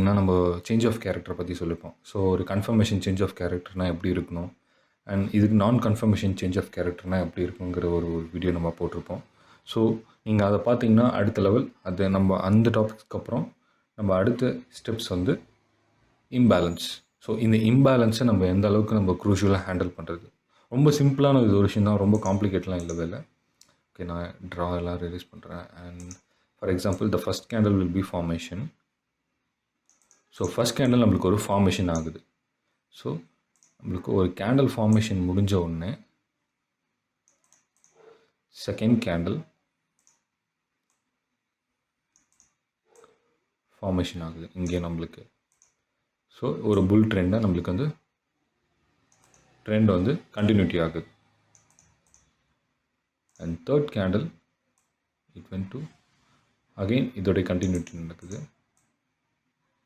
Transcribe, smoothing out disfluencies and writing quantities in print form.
பார்த்திங்கன்னா நம்ம change of கேரக்டரை பற்றி சொல்லிப்போம். ஸோ ஒரு கன்ஃபர்மேஷன் சேஞ்ச் ஆஃப் கேரக்டர்னால் எப்படி இருக்கணும், அண்ட் இதுக்கு நான் கன்ஃபர்மேஷன் சேஞ்ச் ஆஃப் கேரக்டர்னால் எப்படி இருக்குங்கிற ஒரு வீடியோ நம்ம போட்டிருப்போம். ஸோ நீங்கள் அதை பார்த்தீங்கன்னா அடுத்த லெவல். அது நம்ம அந்த டாபிக்ஸ்க்கு அப்புறம் நம்ம அடுத்த ஸ்டெப்ஸ் வந்து இம்பேலன்ஸ். ஸோ இந்த இம்பேலன்ஸை நம்ம எந்த அளவுக்கு நம்ம க்ரூஷியலாக ஹேண்டில் பண்ணுறது. ரொம்ப சிம்பிளான இது ஒரு விஷயம் தான், ரொம்ப காம்ப்ளிகேட்லாம் இல்லவே இல்லை. ஓகே, நான் ட்ரா எல்லாம் ரிலீஸ் பண்ணுறேன். And for example the first candle will be formation. So first candle நம்மளுக்கு ஒரு ஃபார்மேஷன் ஆகுது. ஸோ நம்மளுக்கு ஒரு கேண்டில் ஃபார்மேஷன் முடிஞ்ச உடனே செகண்ட் கேண்டில் ஃபார்மேஷன் ஆகுது இங்கே நம்மளுக்கு. ஸோ ஒரு புல் ட்ரெண்டாக நம்மளுக்கு வந்து ட்ரெண்ட் வந்து கண்டினியூட்டி ஆகுது. And third candle it went to again இதோடைய கண்டினியூட்டி நடக்குது.